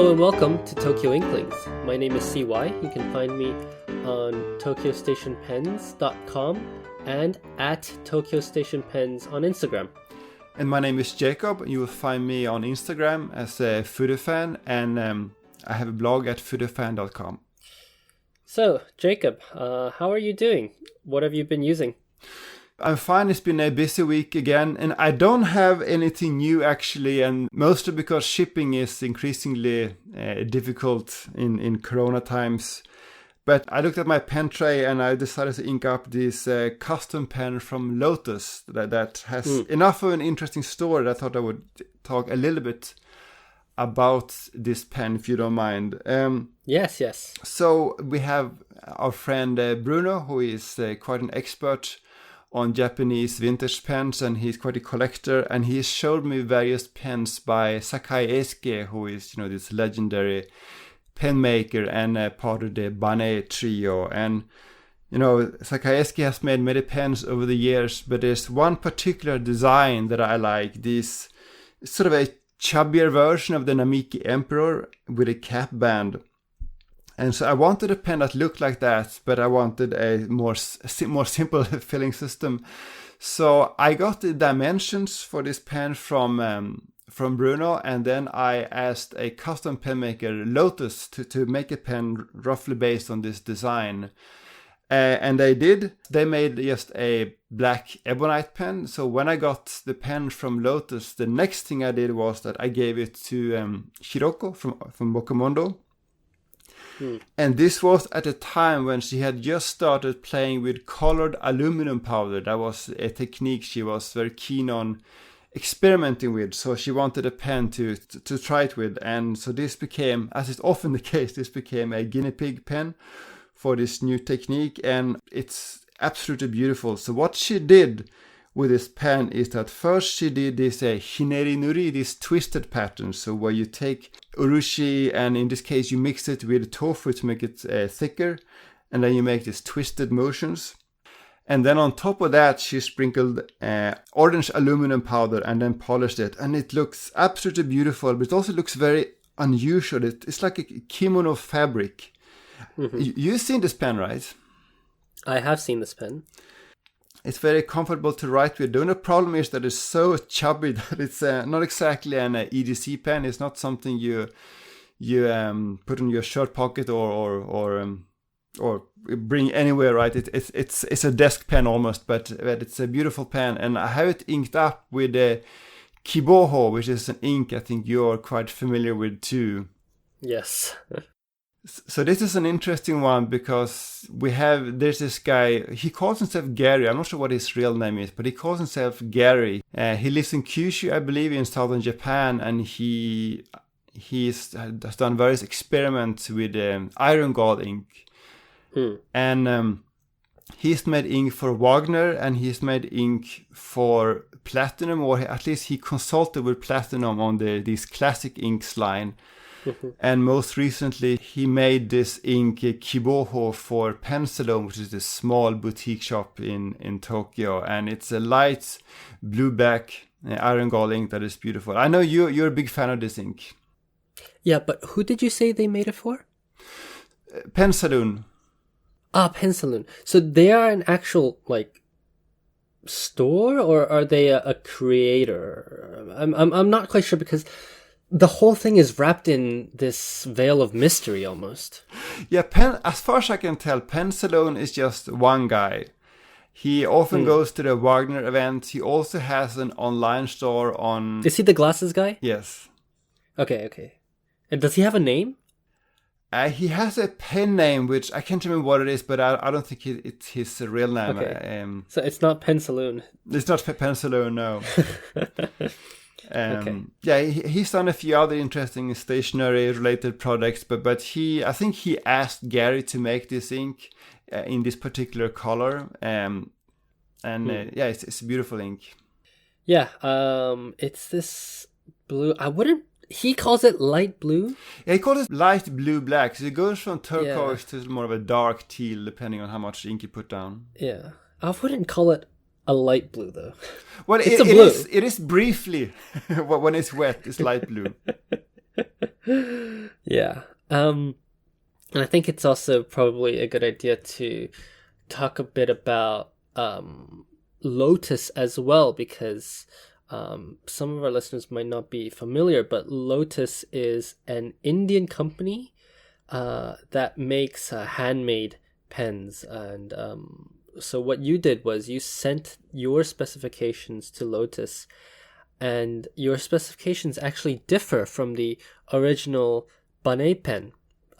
Hello and welcome to Tokyo Inklings. My name is CY. You can find me on tokyostationpens.com and at Tokyo Station Pens on Instagram. And my name is Jacob. You will find me on Instagram as a Foodafan, and I have a blog at foodafan.com. So, Jacob, how are you doing? What have you been using? I'm fine. It's been a busy week again, and I don't have anything new actually, and mostly because shipping is increasingly difficult in Corona times. But I looked at my pen tray and I decided to ink up this custom pen from Lotus that has enough of an interesting story that I thought I would talk a little bit about this pen, if you don't mind. Yes. So we have our friend Bruno, who is quite an expert on Japanese vintage pens, and he's quite a collector, and he showed me various pens by Sakai Eisuke, who is, this legendary pen maker and part of the Bane trio. And Sakai Eisuke has made many pens over the years, but there's one particular design that I like, this sort of a chubbier version of the Namiki Emperor with a cap band. And so I wanted a pen that looked like that, but I wanted a more simple filling system. So I got the dimensions for this pen from Bruno, and then I asked a custom pen maker, Lotus, to make a pen roughly based on this design. And they did. They made just a black ebonite pen. So when I got the pen from Lotus, the next thing I did was that I gave it to Hiroko from Bokumondo. And this was at a time when she had just started playing with colored aluminum powder. That was a technique she was very keen on experimenting with. So she wanted a pen to try it with. And so this became, as is often the case, this became a guinea pig pen for this new technique. And it's absolutely beautiful. So what she did with this pen is that first she did this hineri nuri, this twisted pattern. So where you take urushi, and in this case you mix it with tofu to make it thicker, and then you make these twisted motions. And then on top of that she sprinkled orange aluminum powder and then polished it, and it looks absolutely beautiful, but it also looks very unusual. It's like a kimono fabric. You've seen this pen, right? I have seen this pen. It's very comfortable to write with. The only problem is that it's so chubby that it's not exactly an EDC pen. It's not something you put in your shirt pocket or bring anywhere, right? It's a desk pen almost, but it's a beautiful pen. And I have it inked up with Kiboho, which is an ink I think you're quite familiar with too. Yes. So this is an interesting one because there's this guy, he calls himself Gary. I'm not sure what his real name is, but he calls himself Gary. He lives in Kyushu, I believe, in southern Japan, and he has done various experiments with iron gall ink. And he's made ink for Wagner, and he's made ink for Platinum, or at least he consulted with Platinum on these classic inks line. And most recently, he made this ink Kiboho for Pensalon, which is this small boutique shop in Tokyo. And it's a light blue-black iron gall ink that is beautiful. I know you're a big fan of this ink. Yeah, but who did you say they made it for? Pensalon. Pen Saloon. So they are an actual, store, or are they a creator? I'm not quite sure, because the whole thing is wrapped in this veil of mystery almost. Yeah, as far as I can tell, Pen Salon is just one guy. He often goes to the Wagner event. He also has an online store on... Is he the glasses guy? Yes. Okay. And does he have a name? He has a pen name, which I can't remember what it is, but I don't think it's his real name. Okay. So it's not Pen Saloon. It's not Pen Saloon, no. Okay. Yeah, he's done a few other interesting stationery related products, but I think he asked Gary to make this ink in this particular color, yeah, it's a beautiful ink. Yeah, it's this blue. He calls it light blue. Yeah, he calls it light blue black. So it goes from turquoise to more of a dark teal, depending on how much ink you put down. Yeah, I wouldn't call it a light blue though. Well, it's a blue. It is briefly when it's wet. It's light blue. Yeah. And I think it's also probably a good idea to talk a bit about Lotus as well, because some of our listeners might not be familiar, but Lotus is an Indian company that makes handmade pens. And so what you did was you sent your specifications to Lotus, and your specifications actually differ from the original Banet pen.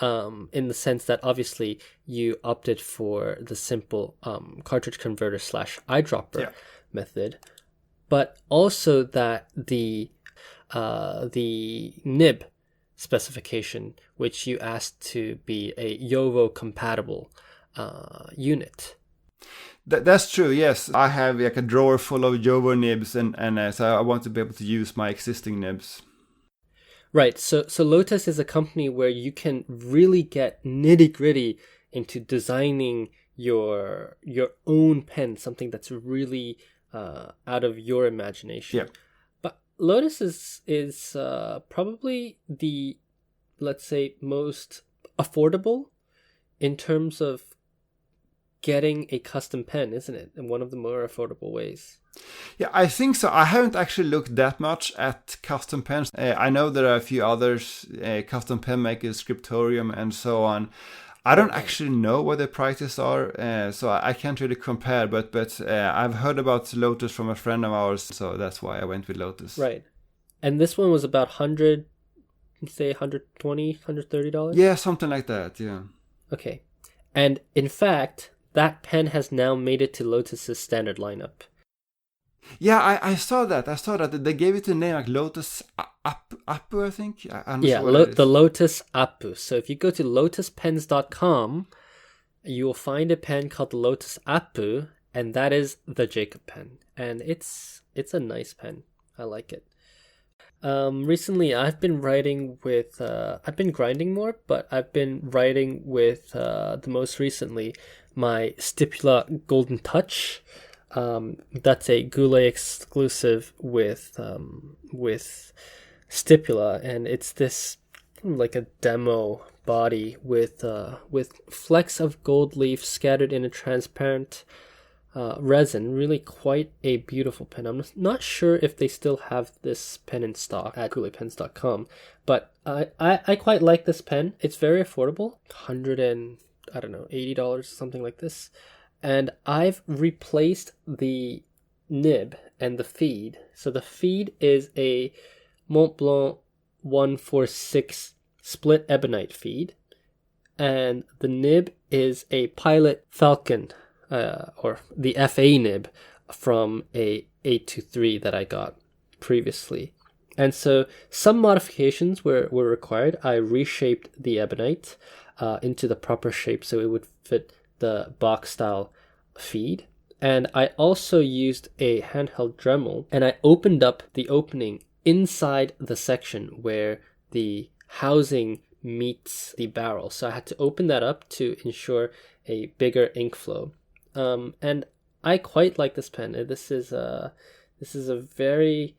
In the sense that obviously you opted for the simple cartridge converter / eyedropper method, but also that the nib specification, which you asked to be a Yovo compatible unit. That's true. Yes, I have like a drawer full of Jovo nibs, and so I want to be able to use my existing nibs. Right. So Lotus is a company where you can really get nitty gritty into designing your own pen, something that's really out of your imagination. Yeah. But Lotus is probably the, let's say, most affordable in terms of getting a custom pen, isn't it? In one of the more affordable ways. Yeah, I think so. I haven't actually looked that much at custom pens. I know there are a few others, custom pen makers, Scriptorium, and so on. I don't actually know what the prices are, so I can't really compare. But I've heard about Lotus from a friend of ours, so that's why I went with Lotus. Right, and this one was about $120, $130. Yeah, something like that. Yeah. Okay, and in fact, that pen has now made it to Lotus's standard lineup. Yeah, I saw that. They gave it a name like Lotus Apu, I think. I'm yeah, sure the Lotus Apu. So if you go to lotuspens.com, you will find a pen called the Lotus Apu, and that is the Jacob pen. And it's a nice pen. I like it. Recently, I've been writing with... I've been grinding more, but I've been writing with the most recently my Stipula Golden Touch. That's a Goulet exclusive with Stipula, and it's this like a demo body with flecks of gold leaf scattered in a transparent resin. Really quite a beautiful pen. I'm not sure if they still have this pen in stock at gouletpens.com, but I quite like this pen. It's very affordable, $80, something like this. And I've replaced the nib and the feed. So the feed is a Montblanc 146 split ebonite feed. And the nib is a Pilot Falcon, or the FA nib from a 823 that I got previously. And so some modifications were required. I reshaped the ebonite into the proper shape so it would fit the box style feed, and I also used a handheld Dremel, and I opened up the opening inside the section where the housing meets the barrel. So I had to open that up to ensure a bigger ink flow. And I quite like this pen. This is a very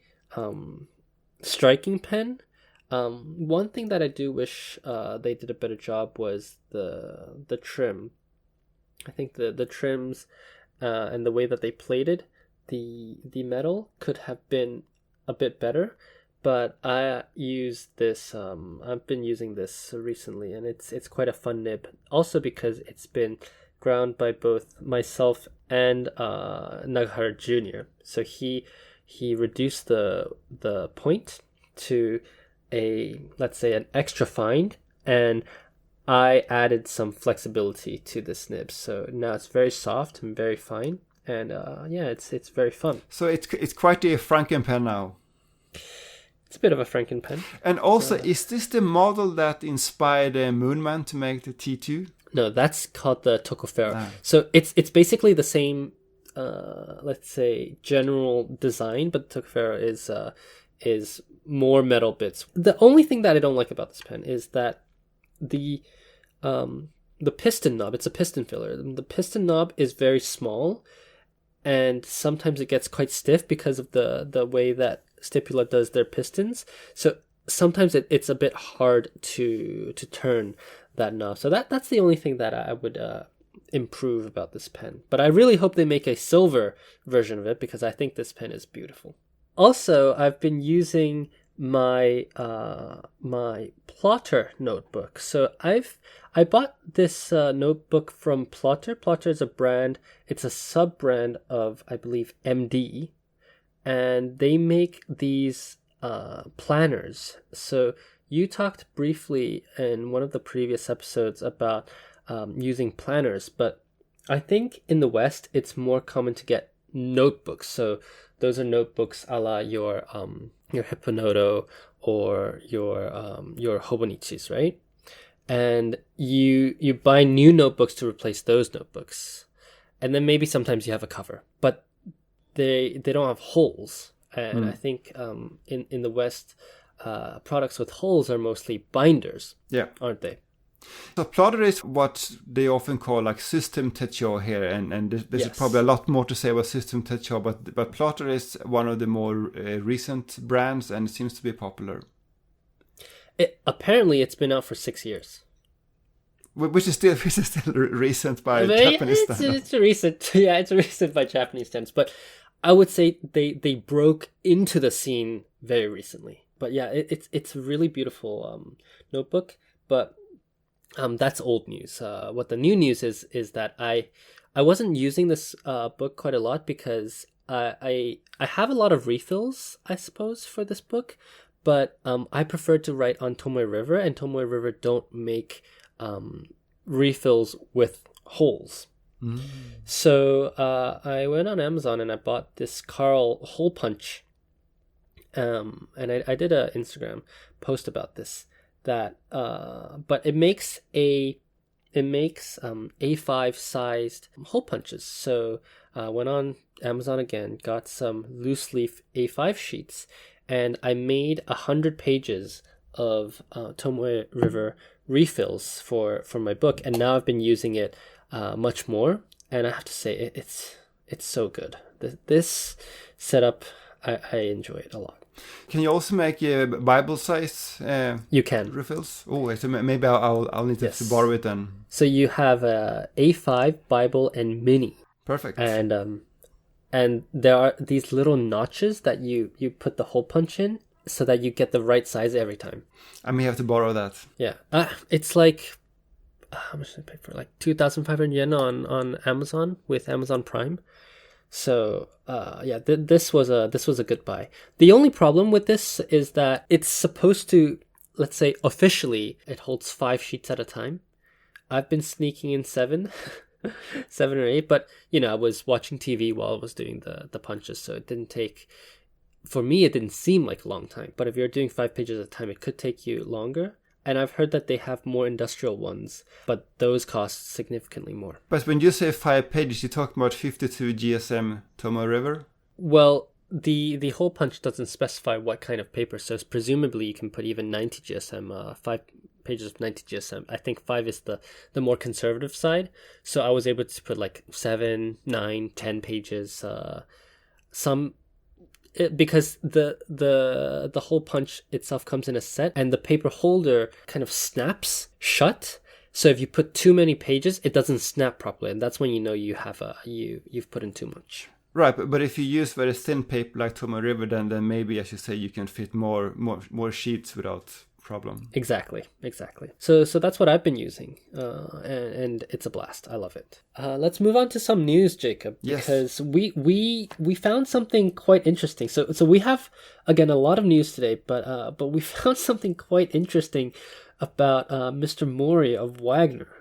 striking pen. One thing that I do wish they did a better job was the trim. I think the trims and the way that they plated the metal could have been a bit better, but I use this. I've been using this recently, and it's quite a fun nib. Also because it's been ground by both myself and Nagahara Jr. So he reduced the point to let's say an extra fine, and I added some flexibility to this nib, so now it's very soft and very fine, and it's very fun. So it's quite a Frankenpen now. It's a bit of a Frankenpen. And also, is this the model that inspired Moonman to make the T2? No, that's called the Tocofero. So it's basically the same, let's say, general design, but the Tocofero is more metal bits. The only thing that I don't like about this pen is that the piston knob, it's a piston filler. The piston knob is very small, and sometimes it gets quite stiff because of the way that Stipula does their pistons. So sometimes it's a bit hard to turn that knob. So that's the only thing that I would improve about this pen. But I really hope they make a silver version of it because I think this pen is beautiful. Also, I've been using my my plotter notebook. So I bought this notebook from Plotter. Plotter is a brand. It's a sub brand of, I believe, MD, and they make these planners. So you talked briefly in one of the previous episodes about using planners, but I think in the West it's more common to get notebooks. So those are notebooks a la your Hipponoto or your Hobonichis, right? And you buy new notebooks to replace those notebooks, and then maybe sometimes you have a cover, but they don't have holes. And I think in the West, products with holes are mostly binders, aren't they? So plotter is what they often call like system techo here, and there's Yes. probably a lot more to say about system techo, but plotter is one of the more recent brands and it seems to be popular. Apparently, it's been out for 6 years. Which is still recent by Japanese standards. It's a recent, yeah, it's recent by Japanese standards. But I would say they broke into the scene very recently. But yeah, it's a really beautiful notebook. But that's old news. What the new news is that I wasn't using this book quite a lot because I have a lot of refills, I suppose, for this book. But I prefer to write on Tomoe River, and Tomoe River don't make refills with holes. So I went on Amazon and I bought this Carl hole punch, and I did an Instagram post about this. But it makes A5 sized hole punches. So went on Amazon again, got some loose leaf A5 sheets, and I made 100 pages of Tomoe River refills for my book, and now I've been using it much more, and I have to say it's so good. This setup, I enjoy it a lot. Can you also make Bible size you can refills? Oh, so maybe I'll need to borrow it then. So you have a A5, Bible, and Mini. Perfect. And there are these little notches that you put the hole punch in so that you get the right size every time. I may have to borrow that. Yeah. It's like, how much did I pay for? Like 2,500 yen on Amazon with Amazon Prime. So this was a good buy. The only problem with this is that it's supposed to, let's say officially, it holds 5 sheets at a time. I've been sneaking in 7. 7 or 8, but I was watching TV while I was doing the punches, so it didn't take, for me it didn't seem like a long time, but if you're doing 5 pages at a time it could take you longer. And I've heard that they have more industrial ones, but those cost significantly more. But when you say 5 pages, you talk about 52 GSM Tomoe River? Well, the hole punch doesn't specify what kind of paper, so presumably you can put even 90 GSM, 5 pages of 90 GSM. I think 5 is the more conservative side, so I was able to put like 7, 9, 10 pages, because the hole punch itself comes in a set, and the paper holder kind of snaps shut. So if you put too many pages, it doesn't snap properly, and that's when you know you have you've put in too much. Right, but if you use very thin paper like Tomoe River, then maybe, as you say, you can fit more sheets without problem. Exactly. So that's what I've been using, and it's a blast. I love it. Let's move on to some news, Jacob, because we found something quite interesting. So we have again a lot of news today, but we found something quite interesting about Mr. Mori of Wagner.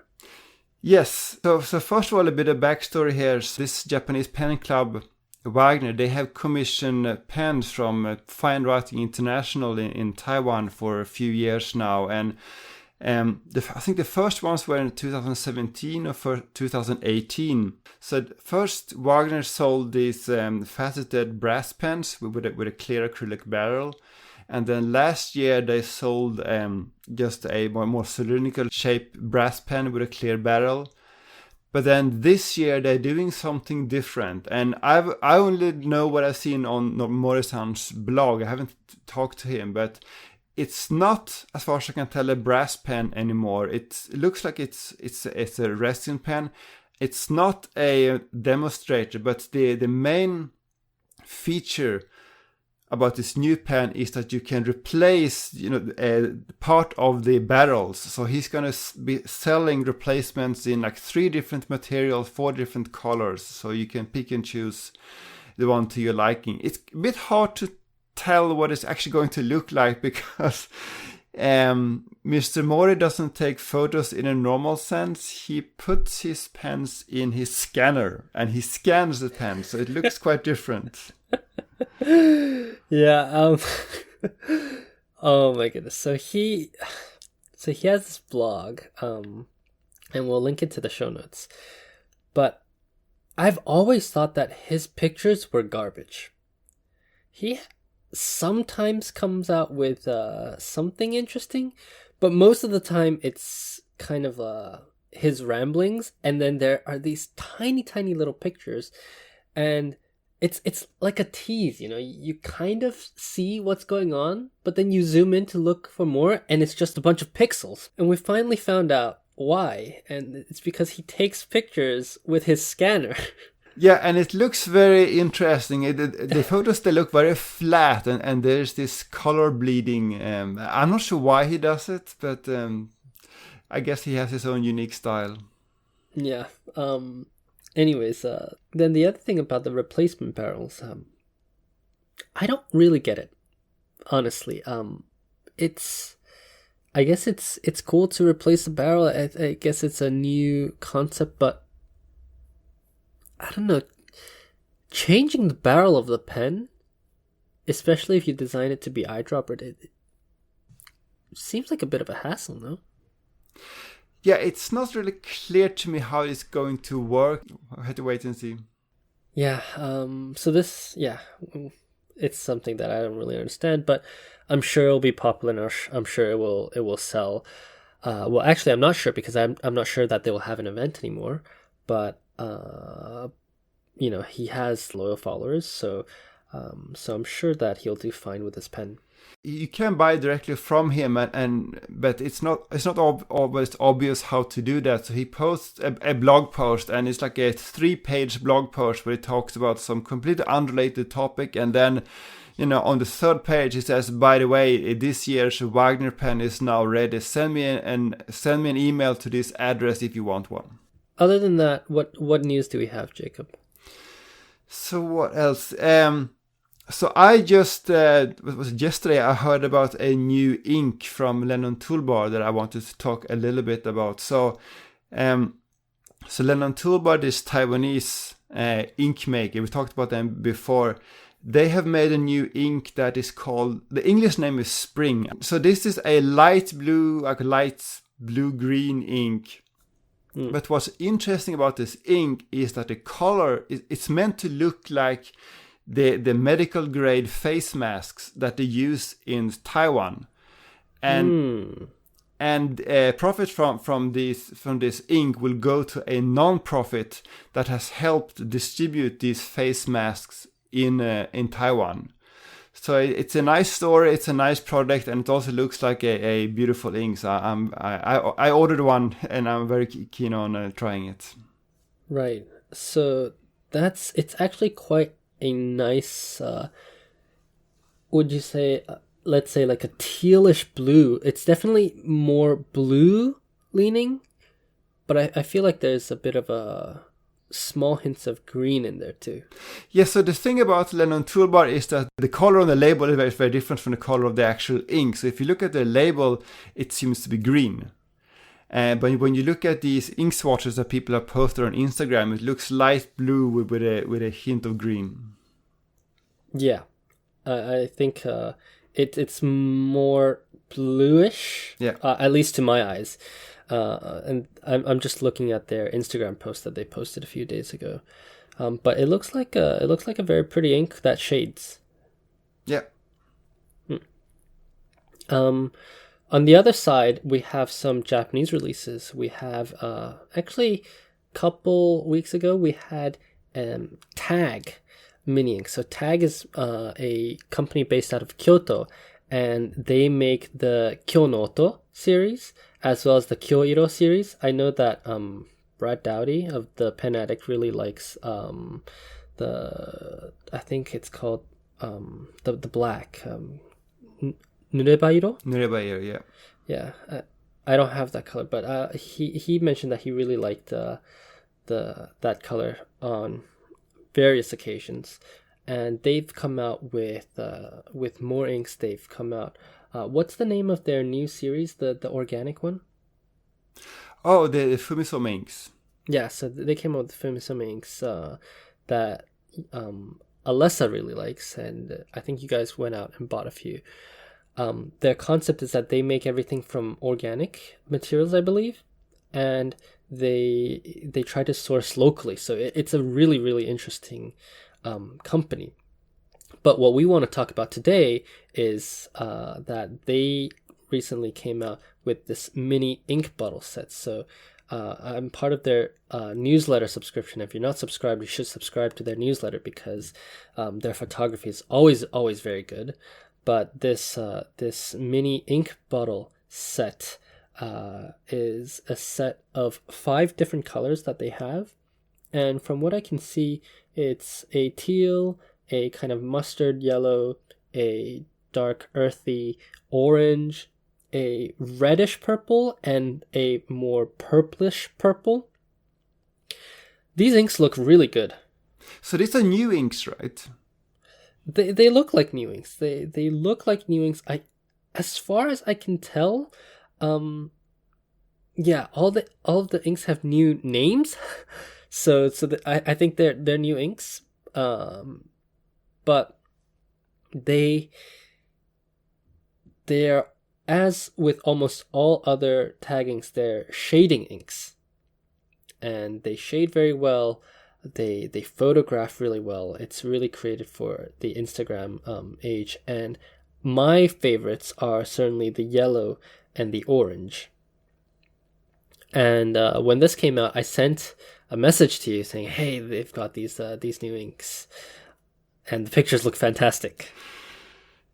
Yes. So first of all, a bit of backstory here. This Japanese pen club, Wagner, they have commissioned pens from Fine Writing International in Taiwan for a few years now. And I think the first ones were in 2017 or 2018. So first, Wagner sold these faceted brass pens with a clear acrylic barrel. And then last year they sold just a more cylindrical shaped brass pen with a clear barrel. But then this year they're doing something different. And I only know what I've seen on Morisan's blog. I haven't talked to him, but it's not, as far as I can tell, a brass pen anymore. It looks like it's a resin pen. It's not a demonstrator, but the main feature about this new pen is that you can replace, part of the barrels. So he's gonna be selling replacements in like 3 different materials, 4 different colors. So you can pick and choose the one to your liking. It's a bit hard to tell what it's actually going to look like because Mr. Mori doesn't take photos in a normal sense. He puts his pens in his scanner and he scans the pen, so it looks quite different. Yeah. Oh my goodness. So he has this blog, and we'll link it to the show notes. But I've always thought that his pictures were garbage. He sometimes comes out with something interesting, but most of the time it's kind of his ramblings, and then there are these tiny little pictures, and it's like a tease, you kind of see what's going on, but then you zoom in to look for more and it's just a bunch of pixels. And we finally found out why, and it's because he takes pictures with his scanner. Yeah, and it looks very interesting. The photos, they look very flat, and there's this color bleeding. I'm not sure why he does it, but I guess he has his own unique style. Yeah. Anyways, then the other thing about the replacement barrels, I don't really get it, honestly. I guess it's cool to replace the barrel. I guess it's a new concept, but I don't know. Changing the barrel of the pen, especially if you design it to be eyedroppered, it seems like a bit of a hassle, no? Yeah, it's not really clear to me how it's going to work. I have to wait and see. Yeah, so this, it's something that I don't really understand, but I'm sure it'll be popular, and I'm sure it will sell. Well, actually, I'm not sure, because I'm not sure that they will have an event anymore, but he has loyal followers, so I'm sure that he'll do fine with this pen. You can buy directly from him, but it's not always obvious how to do that. So he posts a blog post, and it's like a 3-page blog post where he talks about some completely unrelated topic, and then on the 3rd page he says, by the way, this year's Wagner pen is now ready. Send me an email to this address if you want one. Other than that, what news do we have, Jacob? So what else? So I just, yesterday I heard about a new ink from Lennon Toolbar that I wanted to talk a little bit about. So Lennon Toolbar, this Taiwanese ink maker, we talked about them before. They have made a new ink that is called, the English name is Spring. So this is a light blue-green ink. But what's interesting about this ink is that the color, it's meant to look like the medical grade face masks that they use in Taiwan, and profit from this ink will go to a non-profit that has helped distribute these face masks in Taiwan. So it's a nice story, it's a nice product, and it also looks like a beautiful ink. So I ordered one, and I'm very keen on trying it. Right. So it's actually quite a nice, would you say, let's say like a tealish blue. It's definitely more blue leaning, but I feel like there's a bit of a small hints of green in there too. Yeah, so the thing about Lennon Toolbar is that the color on the label is very, very different from the color of the actual ink. So if you look at the label, it seems to be green. But when you look at these ink swatches that people have posted on Instagram, it looks light blue with a hint of green. Yeah, I think it's more bluish. Yeah, at least to my eyes. And I'm just looking at their Instagram post that they posted a few days ago. But it looks like a very pretty ink that shades. Yeah. On the other side, we have some Japanese releases. We have actually a couple weeks ago we had Tag mini ink. So Tag is a company based out of Kyoto, and they make the Kyonoto series as well as the Kyoiro series. I know that Brad Dowdy of the Pen Addict really likes I think it's called the black Nurebairo. Nurebairo, yeah. Yeah, I don't have that color, but he mentioned that he really liked that color on various occasions, and they've come out with more inks. They've come out. What's the name of their new series? The organic one? Oh, the Fumisome inks. Yeah, so they came out with Fumisome inks that Alessa really likes, and I think you guys went out and bought a few. Their concept is that they make everything from organic materials, I believe, and they try to source locally. So it's a really, really interesting company. But what we want to talk about today is that they recently came out with this mini ink bottle set. So I'm part of their newsletter subscription. If you're not subscribed, you should subscribe to their newsletter because their photography is always very good. But this mini ink bottle set is a set of 5 different colors that they have. And from what I can see, it's a teal, a kind of mustard yellow, a dark earthy orange, a reddish purple, and a more purplish purple. These inks look really good. So these are new inks, right? They look like new inks. They look like new inks. As far as I can tell, yeah, all of the inks have new names. so I think they're new inks. But they're, as with almost all other tag inks, they're shading inks, and they shade very well. They photograph really well. It's really created for the Instagram age, and my favorites are certainly the yellow and the orange. And when this came out, I sent a message to you saying, "Hey, they've got these new inks, and the pictures look fantastic."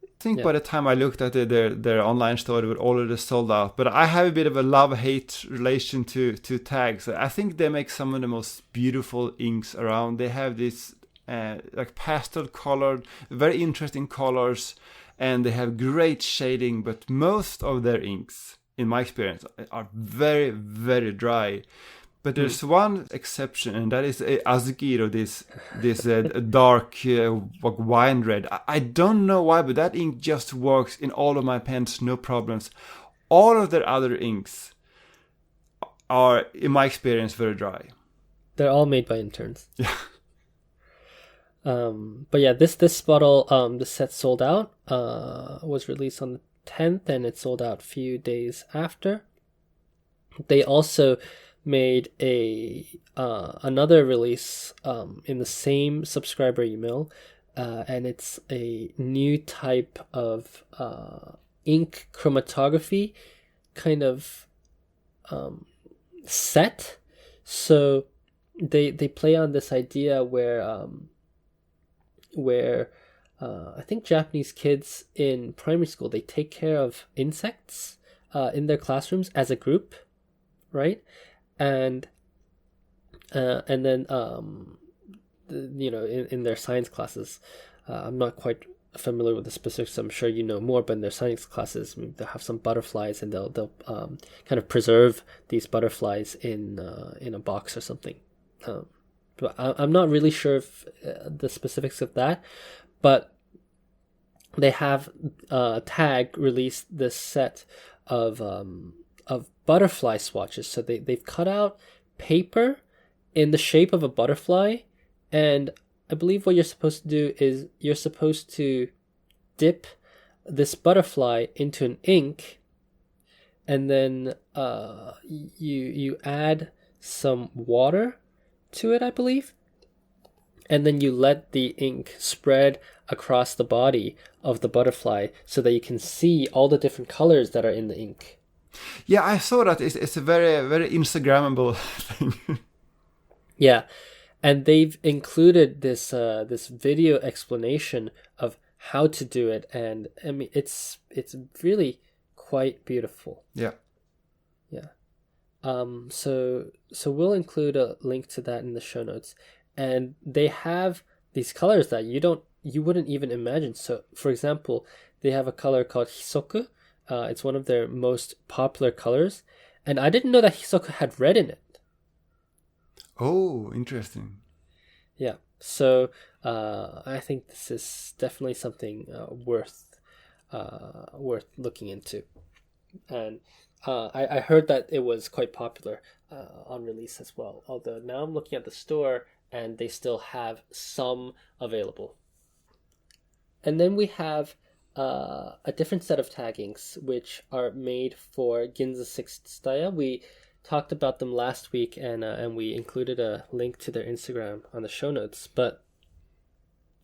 I think by the time I looked at their online store, it was already sold out. But I have a bit of a love-hate relation to tags. I think they make some of the most beautiful inks around. They have this like pastel-colored, very interesting colors, and they have great shading. But most of their inks, in my experience, are very, very dry. But there's one exception, and that is Azukiro, this dark wine red. I don't know why, but that ink just works in all of my pens, no problems. All of their other inks are, in my experience, very dry. They're all made by interns. Yeah. But yeah, this bottle, the set sold out. Was released on the 10th, and it sold out a few days after. They also made another release in the same subscriber email, and it's a new type of ink chromatography kind of set. So they play on this idea where I think Japanese kids in primary school, they take care of insects in their classrooms as a group, right? And then in their science classes, I'm not quite familiar with the specifics. I'm sure you know more, but in their science classes, they'll have some butterflies, and they'll kind of preserve these butterflies in a box or something. But I'm not really sure if the specifics of that, but they have Tag released this set of butterfly swatches. So they've cut out paper in the shape of a butterfly, and I believe what you're supposed to do is you're supposed to dip this butterfly into an ink, and then you add some water to it, I believe, and then you let the ink spread across the body of the butterfly so that you can see all the different colors that are in the ink. Yeah, I saw that. It's a very, very Instagrammable thing. Yeah, and they've included this video explanation of how to do it, and I mean it's really quite beautiful. Yeah. Yeah. So we'll include a link to that in the show notes, and they have these colors that you wouldn't even imagine. So, for example, they have a color called hisoku. It's one of their most popular colors, and I didn't know that hisoku had red in it. Oh, interesting. Yeah. So I think this is definitely something worth looking into, and I heard that it was quite popular on release as well. Although now I'm looking at the store and they still have some available. And then we have a different set of taggings which are made for Ginza 6 Tsutaya. We talked about them last week, and we included a link to their Instagram on the show notes. But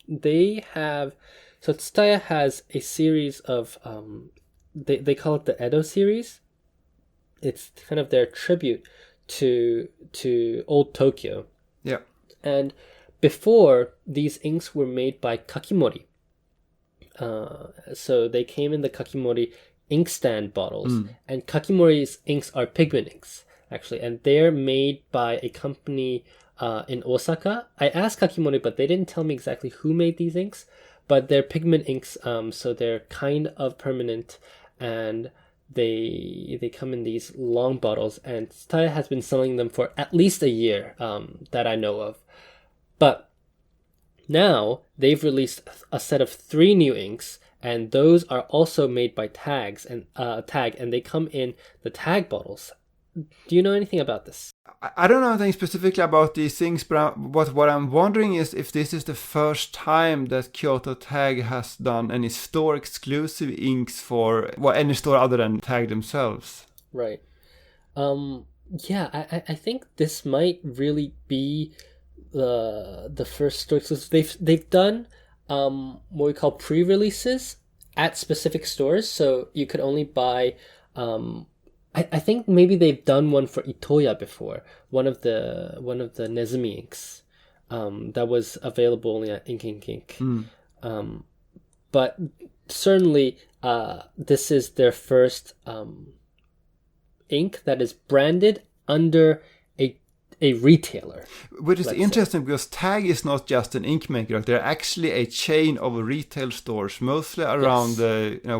they have, so Tsutaya has a series of they call it the Edo series. It's kind of their tribute to old Tokyo. Yeah. And before, these inks were made by Kakimori. So they came in the Kakimori inkstand bottles, and Kakimori's inks are pigment inks, actually, and they're made by a company in Osaka. I asked Kakimori, but they didn't tell me exactly who made these inks, but they're pigment inks, so they're kind of permanent, and they come in these long bottles, and Tsutaya has been selling them for at least a year, that I know of. But now they've released a set of 3 new inks, and those are also made by Tag, and they come in the Tag bottles. Do you know anything about this? I don't know anything specifically about these things, but what I'm wondering is if this is the first time that Kyoto Tag has done any store exclusive inks for any store other than Tag themselves. Right. Yeah, I think this might really be the first store exclusive. They've done what we call pre-releases at specific stores, so you could only buy. I think maybe they've done one for Itoya before. One of the Nezumi inks that was available only at Ink. But certainly this is their first ink that is branded under a retailer. Which is interesting because Tag is not just an ink maker. They're actually a chain of retail stores, mostly around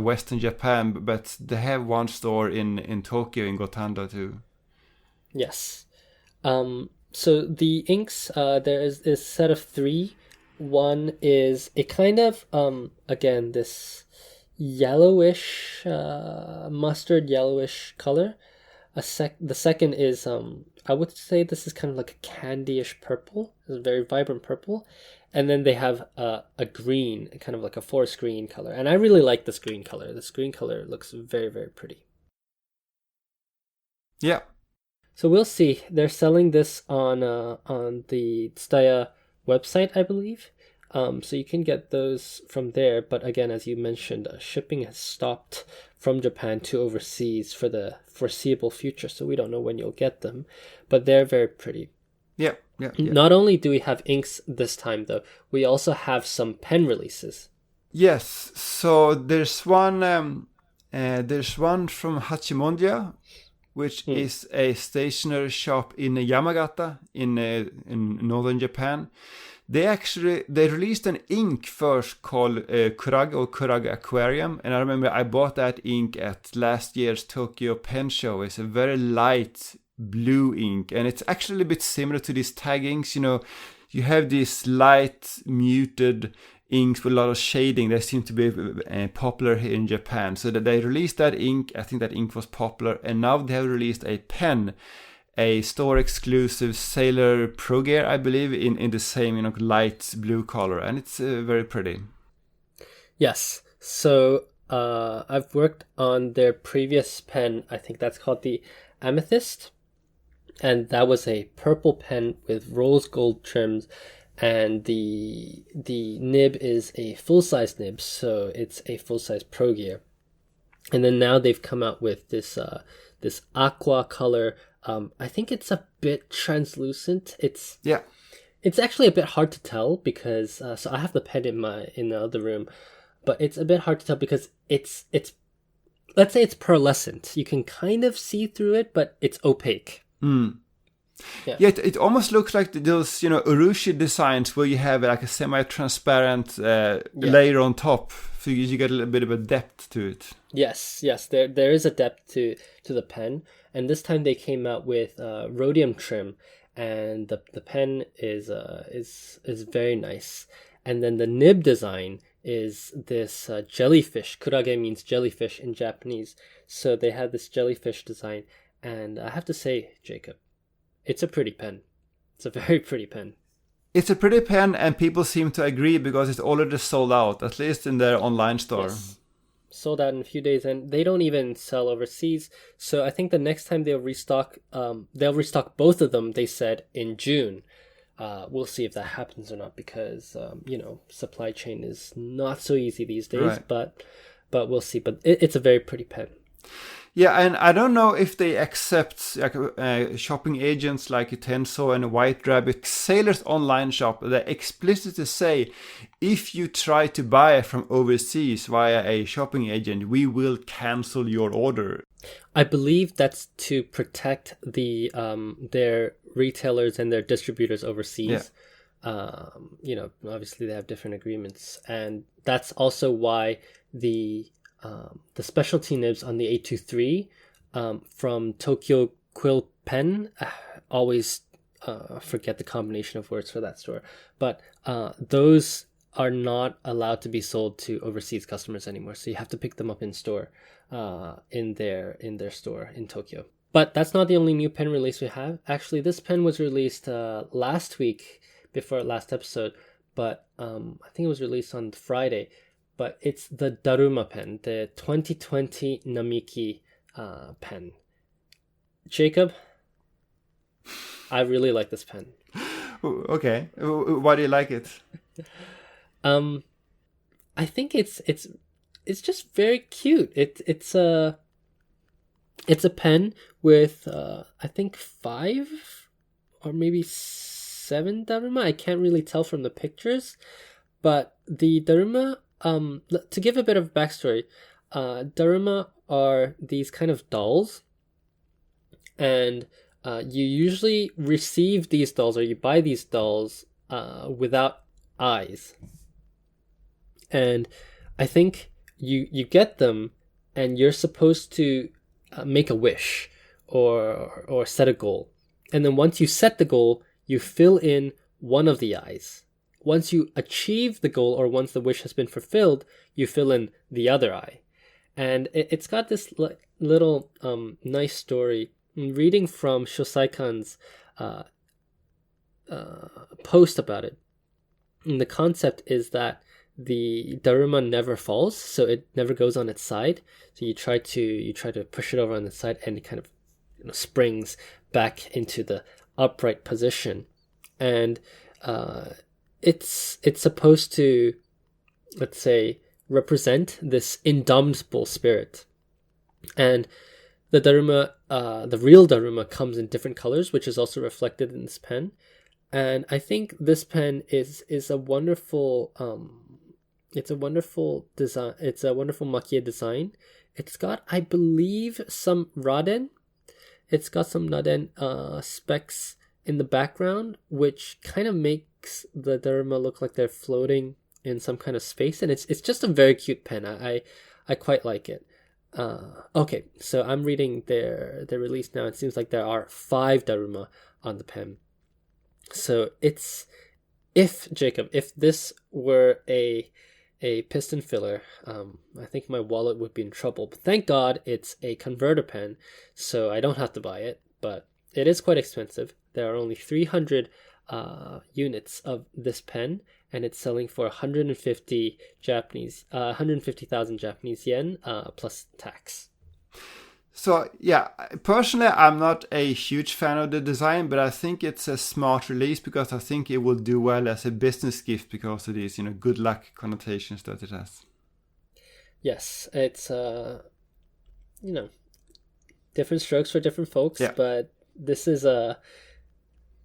Western Japan, but they have one store in Tokyo, in Gotanda too. Yes. So the inks, there is a set of 3. One is a kind of, again, this yellowish, mustard yellowish color. The second is, I would say this is kind of like a candy-ish purple. It's a very vibrant purple. And then they have a green, kind of like a forest green color. And I really like this green color. This green color looks very, very pretty. Yeah. So we'll see. They're selling this on the Tsutaya website, I believe. So you can get those from there. But again, as you mentioned, shipping has stopped from Japan to overseas for the foreseeable future. So we don't know when you'll get them. But they're very pretty. Yeah. Not only do we have inks this time, though, we also have some pen releases. Yes. So there's one from Hachimondia, which is a stationery shop in Yamagata in northern Japan. They released an ink first called Kurag Aquarium, and I remember I bought that ink at last year's Tokyo Pen Show. It's a very light blue ink, and it's actually a bit similar to these Tag inks. You have these light muted inks with a lot of shading that seem to be popular here in Japan. So that they released that ink, I think that ink was popular, and now they have released a pen, a store exclusive Sailor Pro Gear, I believe, in the same light blue color, and it's very pretty. Yes. So I've worked on their previous pen. I think that's called the Amethyst, and that was a purple pen with rose gold trims, and the nib is a full-size nib, so it's a full-size Pro Gear. And then now they've come out with this aqua color. I think it's a bit translucent. It's actually a bit hard to tell because so I have the pen in the other room. but it's a bit hard to tell because it's let's say it's pearlescent. You can kind of see through it, but it's opaque. Yeah, it almost looks like those, urushi designs where you have like a semi-transparent layer on top, so you get a little bit of a depth to it. Yes, there is a depth to the pen, and this time they came out with rhodium trim, and the pen is very nice. And then the nib design is this jellyfish. Kurage means jellyfish in Japanese, so they have this jellyfish design, and I have to say, Jacob, it's a pretty pen. It's a very pretty pen. It's a pretty pen, and people seem to agree because it's already sold out, at least in their online store. Yes. Sold out in a few days, and they don't even sell overseas. So I think the next time they'll restock both of them, they said, in June. We'll see if that happens or not, because supply chain is not so easy these days. Right. But we'll see. But it's a very pretty pen. Yeah, and I don't know if they accept shopping agents like Tenso and White Rabbit. Sailor's online shop, they explicitly say, if you try to buy from overseas via a shopping agent, we will cancel your order. I believe that's to protect their retailers and their distributors overseas. Yeah. Obviously they have different agreements, and that's also why the specialty nibs on the 823 from Tokyo Quill Pen, always forget the combination of words for that store, but those are not allowed to be sold to overseas customers anymore, so you have to pick them up in store, in their store in Tokyo. But that's not the only new pen release we have. Actually, this pen was released last week, before last episode, but I think it was released on Friday. But it's the Daruma pen, the 2020 Namiki pen. Jacob, I really like this pen. Okay, why do you like it? I think it's just very cute. It's a pen with I think 5 or maybe 7 Daruma. I can't really tell from the pictures, but the Daruma. To give a bit of backstory, Daruma are these kind of dolls, and you usually receive these dolls, or you buy these dolls without eyes. And I think you get them, and you're supposed to make a wish or set a goal. And then once you set the goal, you fill in one of the eyes. Once you achieve the goal, or once the wish has been fulfilled, you fill in the other eye. And it's got this little nice story. Reading from Shosaikan's post about it, and the concept is that the Daruma never falls, so it never goes on its side. So you try to push it over on the side, and it kind of springs back into the upright position. And it's supposed to, let's say, represent this indomitable spirit. And the Daruma, the real Daruma, comes in different colors, which is also reflected in this pen. And I think this pen is a wonderful it's a wonderful design. It's a wonderful makie design. It's got, I believe, some raden. It's got some naden specks in the background, which kind of makes the Daruma look like they're floating in some kind of space, and it's just a very cute pen. I quite like it. Okay, so I'm reading their release now. It seems like there are 5 Daruma on the pen. So if this were a piston filler, I think my wallet would be in trouble. But thank God it's a converter pen, so I don't have to buy it. But it is quite expensive. There are only 300 units of this pen, and it's selling for 150,000 Japanese yen plus tax. So yeah, personally, I'm not a huge fan of the design, but I think it's a smart release because I think it will do well as a business gift because of these, good luck connotations that it has. Yes, it's different strokes for different folks, yeah. But this is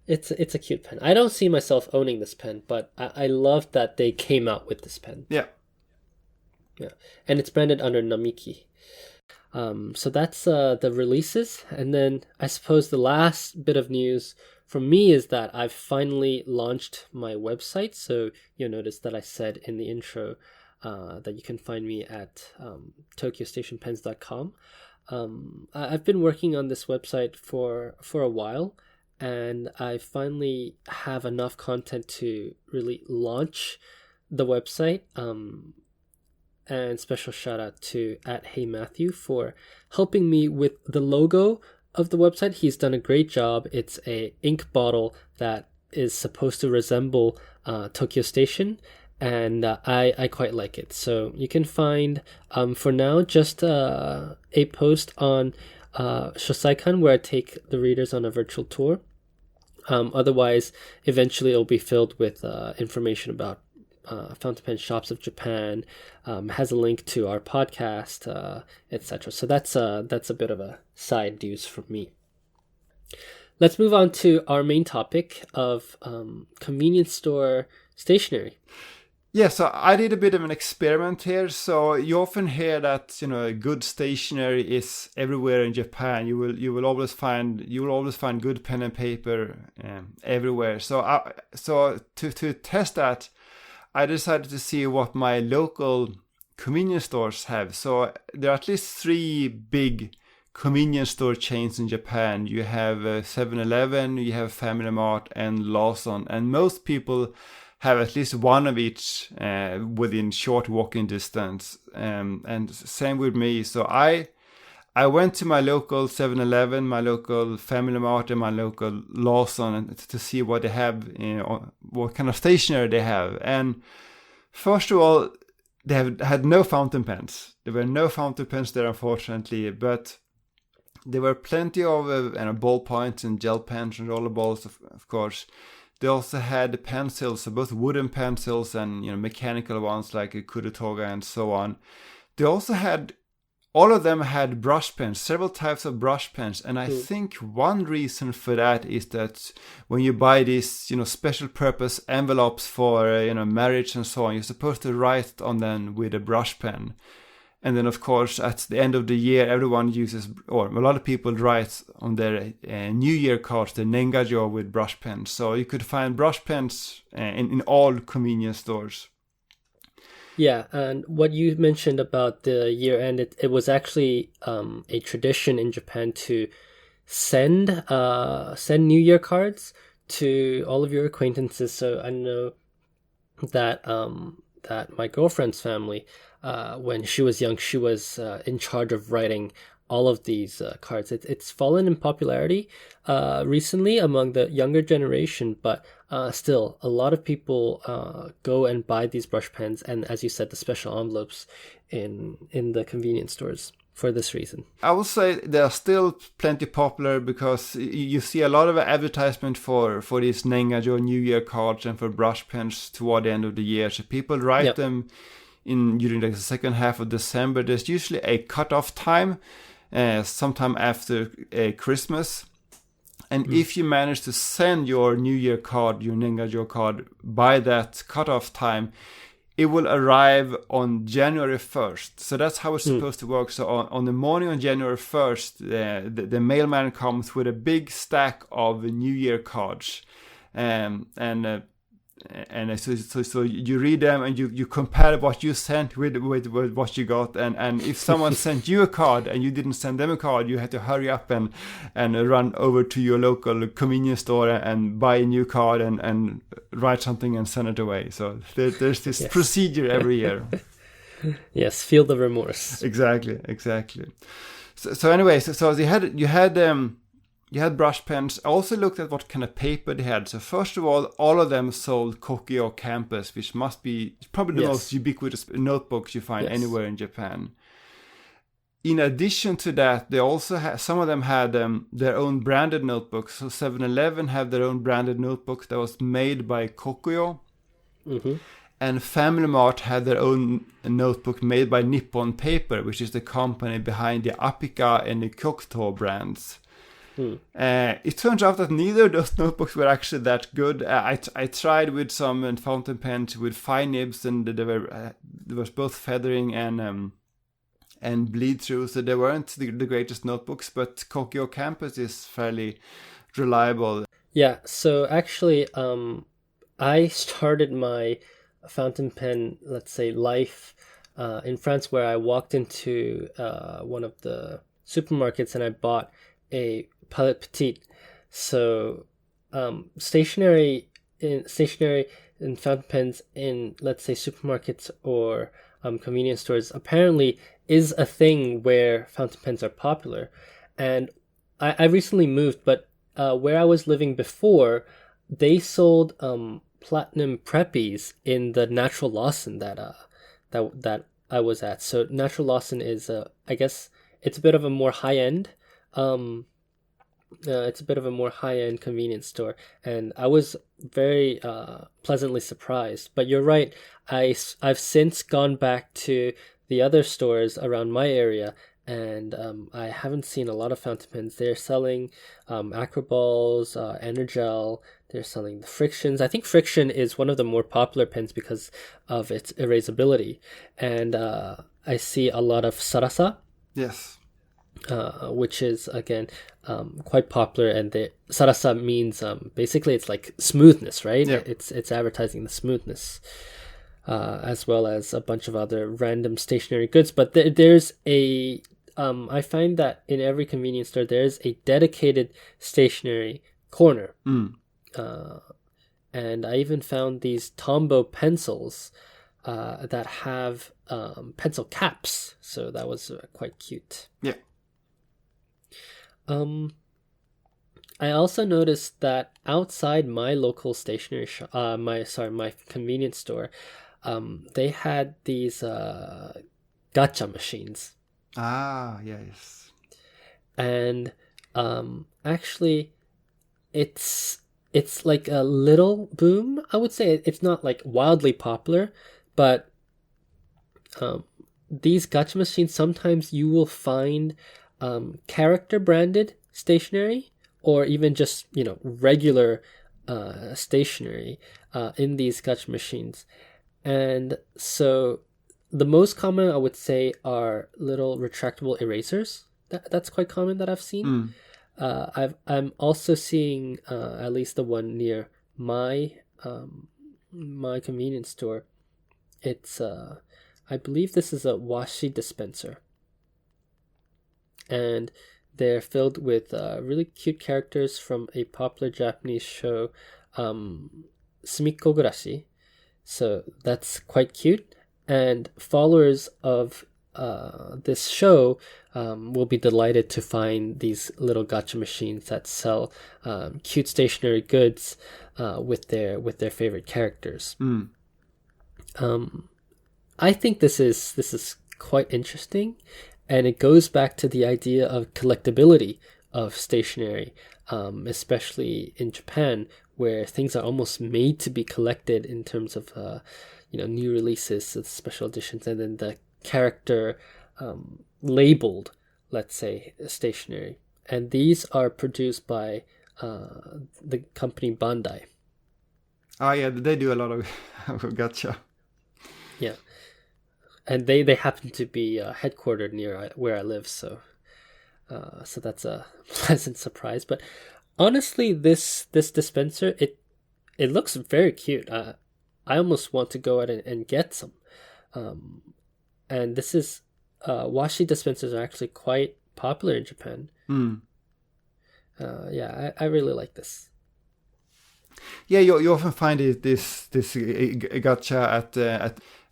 it's a cute pen. I don't see myself owning this pen, but I love that they came out with this pen. Yeah. Yeah, and it's branded under Namiki. So that's the releases, and then I suppose the last bit of news from me is that I've finally launched my website. So you'll notice that I said in the intro that you can find me at tokyostationpens.com. I've been working on this website for a while, and I finally have enough content to really launch the website. And special shout out to @HeyMatthew for helping me with the logo of the website. He's done a great job. It's a ink bottle that is supposed to resemble Tokyo Station, and I quite like it. So you can find for now just a post on Shosaikan where I take the readers on a virtual tour. Otherwise, eventually it'll be filled with information about fountain pen shops of Japan, has a link to our podcast, etc. So that's a bit of a side news from me. Let's move on to our main topic of convenience store stationery. Yeah, so I did a bit of an experiment here. So you often hear that good stationery is everywhere in Japan. You will always find good pen and paper everywhere. So to test that, I decided to see what my local convenience stores have. So there are at least 3 big convenience store chains in Japan. You have 7-Eleven, you have Family Mart, and Lawson. And most people have at least one of each within short walking distance. And same with me. So I went to my local 7-Eleven, my local Family Mart, and my local Lawson to see what they have, what kind of stationery they have. And first of all, they had no fountain pens. There were no fountain pens there, unfortunately, but there were plenty of ballpoints and gel pens and roller balls, of course. They also had pencils, so both wooden pencils and mechanical ones like a Kurutoga and so on. They also had all of them had brush pens, several types of brush pens, and I think one reason for that is that when you buy these, special purpose envelopes for, marriage and so on, you're supposed to write on them with a brush pen. And then, of course, at the end of the year, everyone uses, or a lot of people write on their New Year cards, the Nengajo with brush pens. So you could find brush pens in all convenience stores. Yeah, and what you mentioned about the year end, it was actually a tradition in Japan to send New Year cards to all of your acquaintances. So I know that that my girlfriend's family, when she was young, she was in charge of writing all of these cards. It's fallen in popularity recently among the younger generation, but still, a lot of people go and buy these brush pens, and as you said, the special envelopes in the convenience stores for this reason. I will say they are still plenty popular because you see a lot of advertisement for these Nengajo New Year cards and for brush pens toward the end of the year. So people write them during the second half of December. There's usually a cutoff time, sometime after Christmas. And if you manage to send your New Year card, your Nengajo card, by that cutoff time, it will arrive on January 1st. So that's how it's supposed to work. So on the morning on January 1st, the mailman comes with a big stack of New Year cards. So you read them and you compare what you sent with what you got, and if someone sent you a card and you didn't send them a card, you had to hurry up and run over to your local convenience store and buy a new card and write something and send it away. So there's this procedure every year. Yes, feel the remorse. Exactly. So anyway, so you had brush pens. I also looked at what kind of paper they had. So first of all of them sold Kokyo Campus, which must be probably the most ubiquitous notebooks you find anywhere in Japan. In addition to that, they also had, some of them had their own branded notebooks. So 7-Eleven had their own branded notebook that was made by Kokyo. Mm-hmm. And Family Mart had their own notebook made by Nippon Paper, which is the company behind the Apika and the Kokuto brands. It turns out that neither of those notebooks were actually that good. I tried with some fountain pens with fine nibs, and they there was both feathering and bleed through, so they weren't the greatest notebooks, but Kokyo Campus is fairly reliable. Yeah, so actually, I started my fountain pen, let's say, life in France, where I walked into one of the supermarkets and I bought a Palette Petite. So stationery and fountain pens in, let's say, supermarkets or convenience stores apparently is a thing where fountain pens are popular. And I recently moved, but where I was living before, they sold platinum preppies in the Natural Lawson that I was at. So Natural Lawson is, I guess, it's a bit of a more high end. It's a bit of a more high-end convenience store, and I was very pleasantly surprised. But you're right, I've since gone back to the other stores around my area, and I haven't seen a lot of fountain pens. They're selling Acroballs, Energel. They're selling the Frictions. I think Friction is one of the more popular pens because of its erasability, and I see a lot of Sarasa. Yes. Which is again quite popular, and the sarasa means basically it's like smoothness, right? Yeah. It's advertising the smoothness, as well as a bunch of other random stationery goods. But there's a I find that in every convenience store there's a dedicated stationery corner, and I even found these Tombow pencils that have pencil caps, so that was quite cute. Yeah. I also noticed that outside my local stationery shop, my convenience store, they had these gacha machines. Ah, yes. And actually, it's like a little boom. I would say it's not like wildly popular, but these gacha machines, sometimes you will find character branded stationery, or even just regular stationery in these gacha machines. And so the most common, I would say, are little retractable erasers. That's quite common that I've seen. I'm also seeing at least the one near my my convenience store. It's I believe this is a washi dispenser, and they're filled with really cute characters from a popular Japanese show, Sumikko Gurashi. So that's quite cute, and followers of this show will be delighted to find these little gacha machines that sell cute stationery goods with their favorite characters. I think this is quite interesting, and it goes back to the idea of collectability of stationery, especially in Japan, where things are almost made to be collected in terms of new releases, special editions, and then the character labeled, let's say, stationery. And these are produced by the company Bandai. Oh yeah, they do a lot of gacha. Yeah. And they happen to be headquartered near where I live, so that's a pleasant surprise. But honestly, this dispenser, it looks very cute. I almost want to go out and get some. And this is washi dispensers are actually quite popular in Japan. Yeah, I really like this. Yeah, you often find this gacha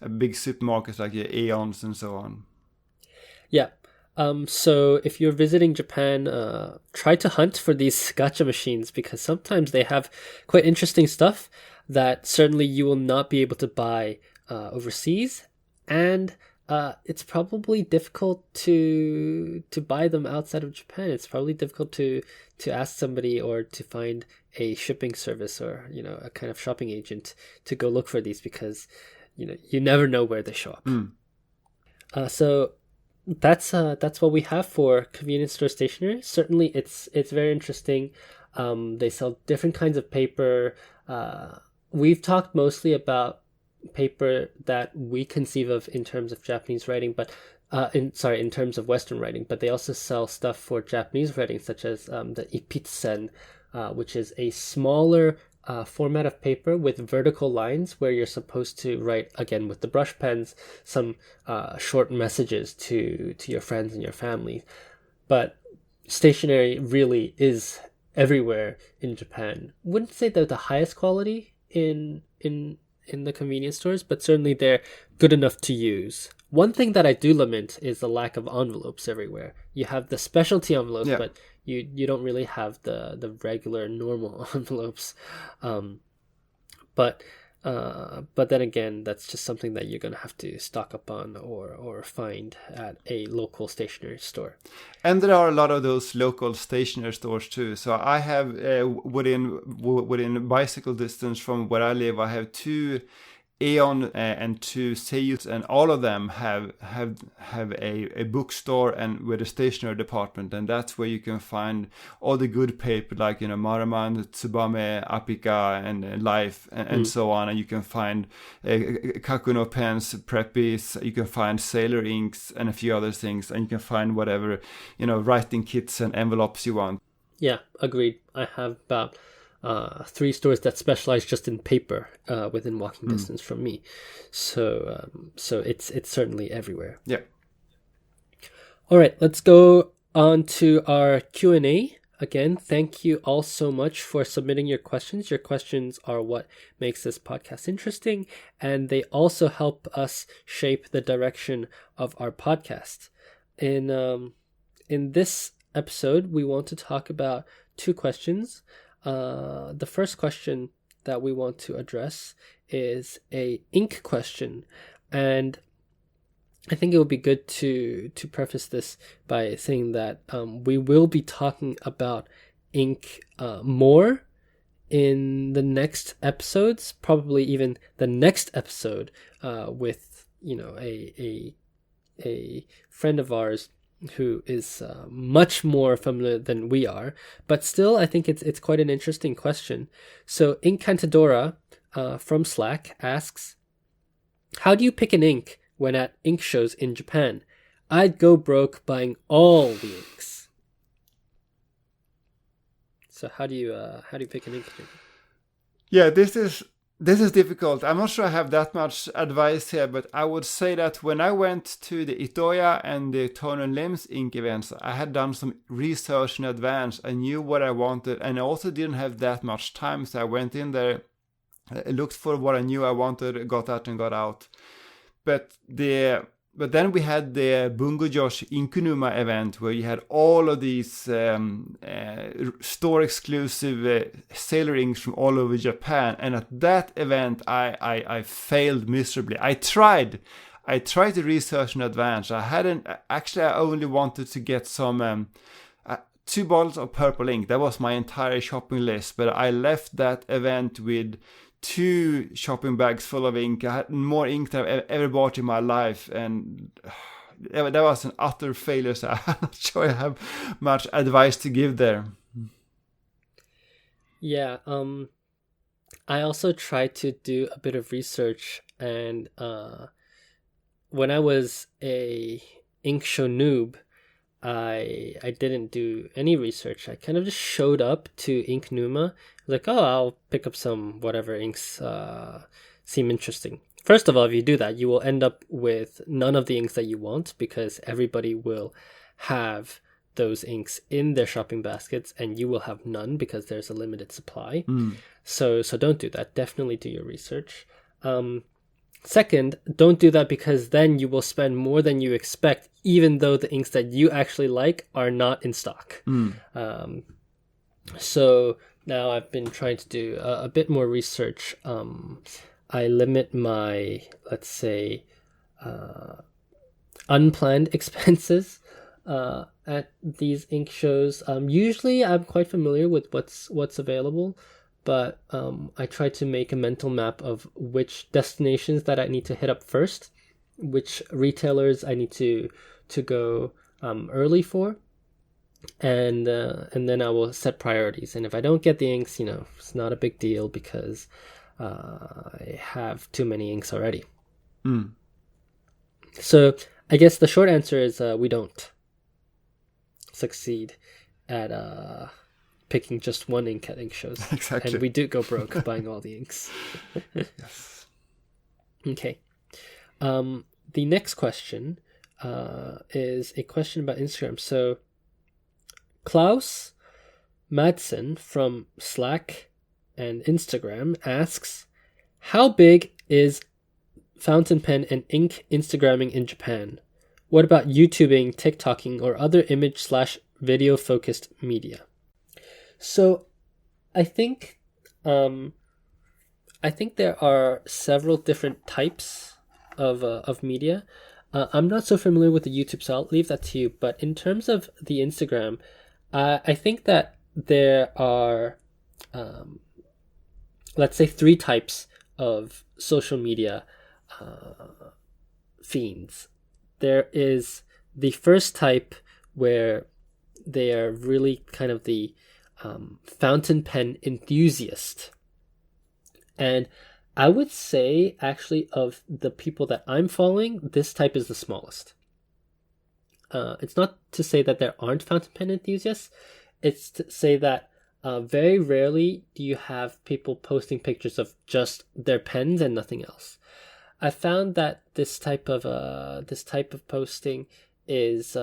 at big supermarkets like Aeons and so on. Yeah. So if you're visiting Japan, try to hunt for these gacha machines, because sometimes they have quite interesting stuff that certainly you will not be able to buy overseas, and it's probably difficult to buy them outside of Japan. It's probably difficult to ask somebody or to find a shipping service or a kind of shopping agent to go look for these, because you never know where they show up. So that's what we have for convenience store stationery. Certainly, it's very interesting. They sell different kinds of paper. We've talked mostly about paper that we conceive of in terms of Japanese writing, but in terms of Western writing, but they also sell stuff for Japanese writing, such as the Ipitsen, which is a smaller format of paper with vertical lines where you're supposed to write, again with the brush pens, some short messages to your friends and your family. But stationery really is everywhere in Japan. Wouldn't say they're the highest quality in the convenience stores, but certainly they're good enough to use. One thing that I do lament is the lack of envelopes everywhere. You have the specialty envelopes, Yeah. but you don't really have the regular normal envelopes. But then again, that's just something that you're gonna have to stock up on or find at a local stationery store. And there are a lot of those local stationery stores too. So I have within bicycle distance from where I live, I have 2 Aeon and 2 Seiyus, and all of them have a bookstore and with a stationery department, and that's where you can find all the good paper like Maraman, Tsubame, Apika, and Life, and so on. And you can find Kakuno pens, Preppies, you can find Sailor inks, and a few other things, and you can find whatever writing kits and envelopes you want. Yeah, agreed. I have about 3 stores that specialize just in paper within walking distance from me, so it's certainly everywhere. Yeah. All right, let's go on to our Q&A. Again, thank you all so much for submitting your questions. Your questions are what makes this podcast interesting, and they also help us shape the direction of our podcast. In this episode, we want to talk about 2 questions. The first question that we want to address is a ink question, and I think it would be good to preface this by saying that we will be talking about ink more in the next episodes, probably even the next episode with a friend of ours who is much more familiar than we are, but still I think it's quite an interesting question. So Inkantadora from Slack asks, how do you pick an ink when at ink shows in Japan? I'd go broke buying all the inks. So how do you pick an ink? Yeah, this is difficult. I'm not sure I have that much advice here, but I would say that when I went to the Itoya and the Tone and Limbs ink events, I had done some research in advance. I knew what I wanted, and I also didn't have that much time, so I went in there, looked for what I knew I wanted, got that and got out. But then we had the Bungo Josh Inkunuma event where you had all of these store exclusive sailor inks from all over Japan, and at that event I failed miserably. I tried to research in advance. I only wanted to get some 2 bottles of purple ink. That was my entire shopping list, but I left that event with 2 shopping bags full of ink. I had more ink than I've ever bought in my life, and that was an utter failure, so I'm not sure I have much advice to give there. Yeah, I also tried to do a bit of research, and when I was a ink show noob, I didn't do any research. I kind of just showed up to Ink Numa, like, oh, I'll pick up some whatever inks seem interesting. First of all, if you do that, you will end up with none of the inks that you want, because everybody will have those inks in their shopping baskets and you will have none because there's a limited supply. So don't do that. Definitely do your research. Second, don't do that because then you will spend more than you expect, even though the inks that you actually like are not in stock. So now I've been trying to do a bit more research. I limit my, let's say, unplanned expenses at these ink shows. Usually I'm quite familiar with what's available, but I try to make a mental map of which destinations that I need to hit up first, which retailers I need to go early for, and then I will set priorities. And if I don't get the inks, it's not a big deal because I have too many inks already. Mm. So I guess the short answer is we don't succeed at picking just one ink at ink shows. Exactly. And we do go broke buying all the inks. Yes. Okay. The next question is a question about Instagram. So Klaus Madsen from Slack and Instagram asks, how big is fountain pen and ink Instagramming in Japan? What about YouTubing, TikToking, or other image/video focused media? So I think there are several different types of media. I'm not so familiar with the YouTube, so I'll leave that to you. But in terms of the Instagram, I think that there are, let's say, 3 types of social media fiends. There is the first type where they are really kind of the fountain pen enthusiast. And I would say, actually, of the people that I'm following, this type is the smallest. It's not to say that there aren't fountain pen enthusiasts. It's to say that very rarely do you have people posting pictures of just their pens and nothing else. I found that this type of posting is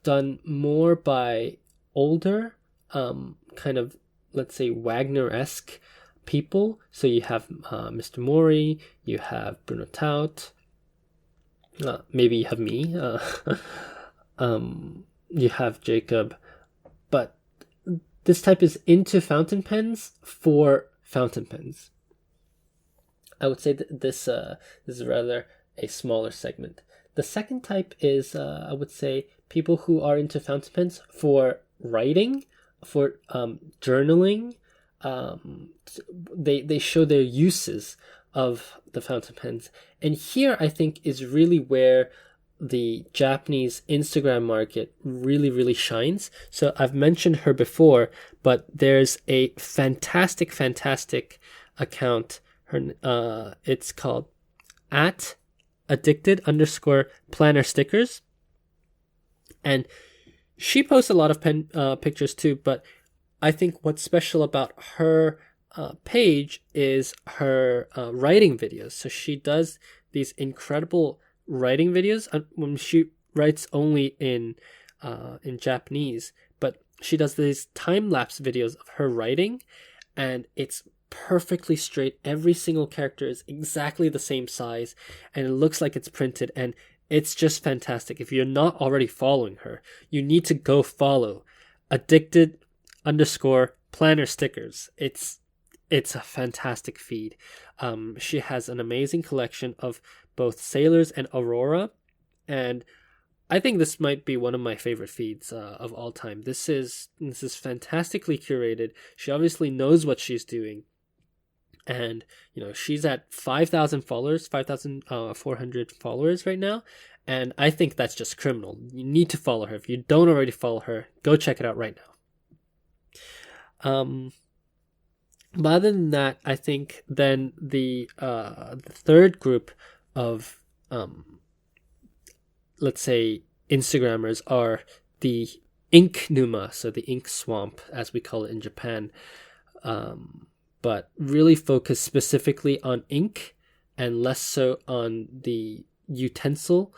done more by older, kind of, let's say, Wagner-esque people. So you have Mr. Mori, you have Bruno Taut, maybe you have me, you have Jacob, but this type is into fountain pens for fountain pens. I would say that this is rather a smaller segment. The second type is, I would say, people who are into fountain pens for writing, for journaling. They show their uses of the fountain pens. And here, I think, is really where the Japanese Instagram market really, really shines. So I've mentioned her before, but there's a fantastic account. It's called @addicted_planner stickers. And she posts a lot of pen pictures too, but I think what's special about her page is her writing videos. So she does these incredible writing videos. When she writes only in Japanese, but she does these time-lapse videos of her writing, and it's perfectly straight. Every single character is exactly the same size, and it looks like it's printed, and it's just fantastic. If you're not already following her, you need to go follow @addicted_planner stickers. It's a fantastic feed. She has an amazing collection of both Sailors and Aurora, and I think this might be one of my favorite feeds of all time. This is fantastically curated. She obviously knows what she's doing, and she's at 5,000 followers, 5,400 followers right now, and I think that's just criminal. You need to follow her. If you don't already follow her, go check it out right now. But other than that, I think then the third group of let's say Instagrammers are the ink numa, so the ink swamp as we call it in Japan, but really focus specifically on ink and less so on the utensil.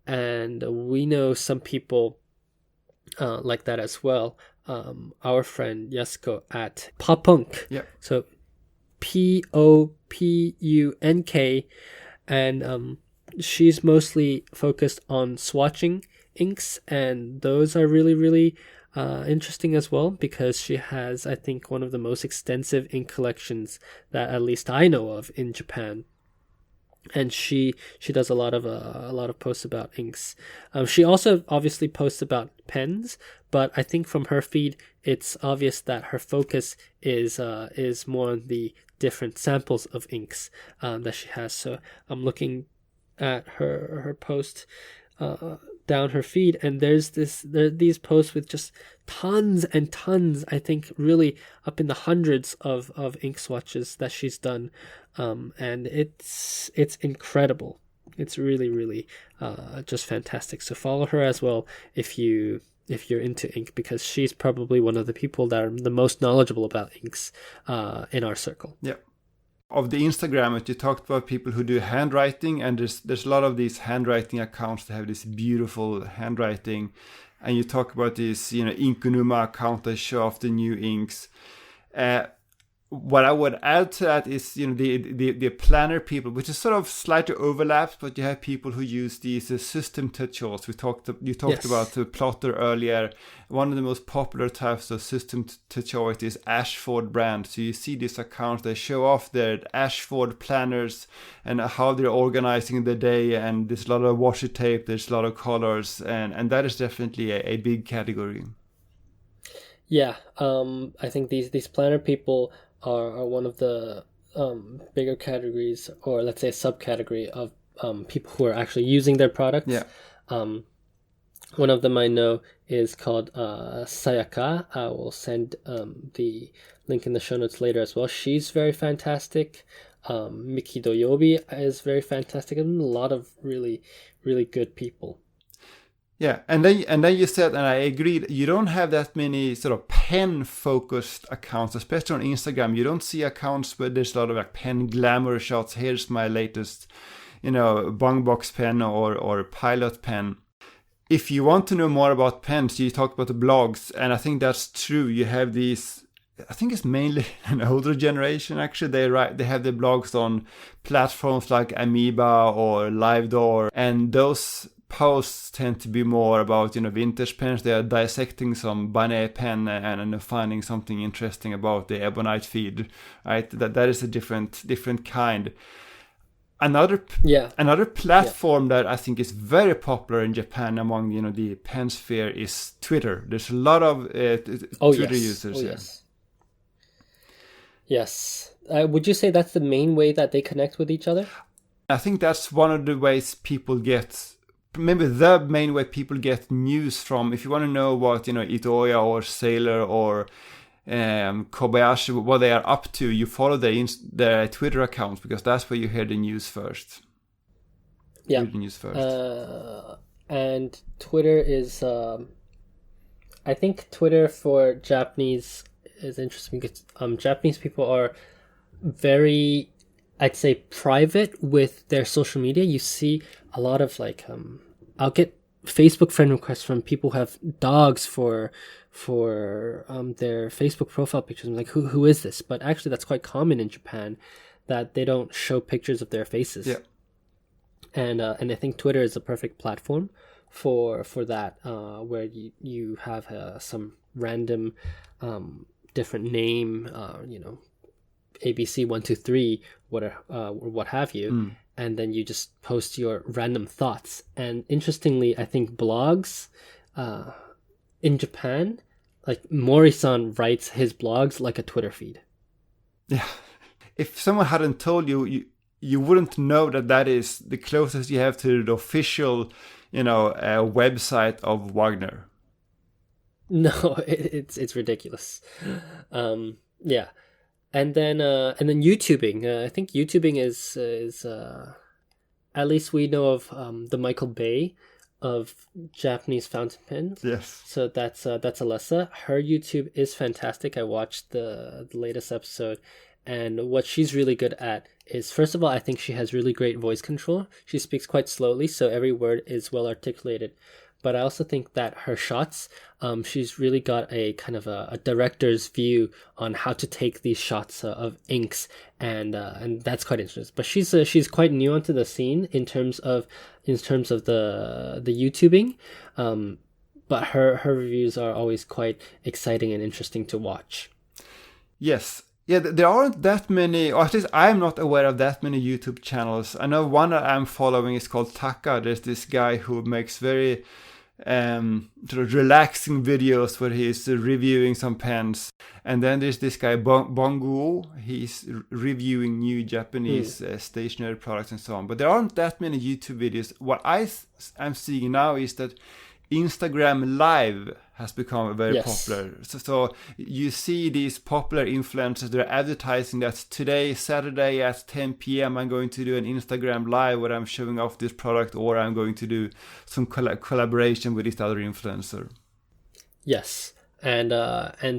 And we know some people like that as well. Our friend Yasuko at Popunk. Yeah. So Popunk, and she's mostly focused on swatching inks, and those are really, really interesting as well, because she has, I think, one of the most extensive ink collections that at least I know of in Japan. And she does a lot of posts about inks. She also obviously posts about pens, but I think from her feed it's obvious that her focus is more on the different samples of inks that she has. So I'm looking at her post down her feed, and these posts with just tons and tons, I think really up in the hundreds of ink swatches that she's done, and it's incredible. It's really, really just fantastic. So follow her as well if you're into ink, because she's probably one of the people that are the most knowledgeable about inks in our circle. Yeah. Of the Instagrammers, you talked about people who do handwriting, and there's a lot of these handwriting accounts that have this beautiful handwriting, and you talk about this, Inkunuma account that show off the new inks. What I would add to that is, the planner people, which is sort of slightly overlaps, but you have people who use these system tutorials. You talked about the plotter earlier. One of the most popular types of system tutorials is Ashford brand. So you see these accounts that show off their Ashford planners and how they're organizing the day. And there's a lot of washi tape, there's a lot of colors, and that is definitely a big category. Yeah, I think these planner people are one of the bigger categories, or let's say a subcategory of people who are actually using their products. Yeah. One of them I know is called Sayaka. I will send the link in the show notes later as well. She's very fantastic. Miki Doyobi is very fantastic, and a lot of really, really good people. Yeah, and then you said, and I agreed, you don't have that many sort of pen-focused accounts, especially on Instagram. You don't see accounts where there's a lot of like pen glamour shots. Here's my latest, bong box pen or pilot pen. If you want to know more about pens, you talk about the blogs, and I think that's true. You have these, I think it's mainly an older generation actually. They have their blogs on platforms like Amoeba or LiveDoor, and those posts tend to be more about vintage pens. They are dissecting some Banet pen and finding something interesting about the Ebonite feed, right? That is a different kind. Another platform that I think is very popular in Japan among the pen sphere is Twitter. There's a lot of Twitter users. Yes. Would you say that's the main way that they connect with each other? I think that's one of the ways people get. Maybe the main way people get news from. If you want to know what Itoya or Sailor or Kobayashi, what they are up to, you follow their Twitter accounts, because that's where you hear the news first. Yeah. Read the news first. And Twitter is, I think Twitter for Japanese is interesting because Japanese people are very, I'd say, private with their social media. You see a lot of I'll get Facebook friend requests from people who have dogs for their Facebook profile pictures. I'm like, who is this? But actually, that's quite common in Japan, that they don't show pictures of their faces. Yeah. And I think Twitter is a perfect platform for that, where you have some random different name, ABC123, what have you, and then you just post your random thoughts. And interestingly, I think blogs in Japan, like Mori-san writes his blogs like a Twitter feed. Yeah. If someone hadn't told you, you wouldn't know that is the closest you have to the official, website of Wagner. No, it's ridiculous. Yeah. And then YouTubing. I think YouTubing is at least we know of the Michael Bay of Japanese fountain pens. Yes. So that's Alessa. Her YouTube is fantastic. I watched the latest episode, and what she's really good at is, first of all, I think she has really great voice control. She speaks quite slowly, so every word is well articulated. But I also think that her shots, she's really got a kind of a director's view on how to take these shots of inks, and that's quite interesting. But she's quite new onto the scene in terms of the YouTubing, but her reviews are always quite exciting and interesting to watch. Yes. Yeah, there aren't that many, or at least I'm not aware of that many YouTube channels. I know one that I'm following is called Taka. There's this guy who makes very sort of relaxing videos where he's reviewing some pens. And then there's this guy Bonguo. He's reviewing new Japanese stationery products and so on. But there aren't that many YouTube videos. What I'm seeing now is that Instagram Live has become very popular. So you see these popular influencers, they're advertising that today, Saturday at 10 p.m. I'm going to do an Instagram Live where I'm showing off this product, or I'm going to do some collaboration with this other influencer. Yes, and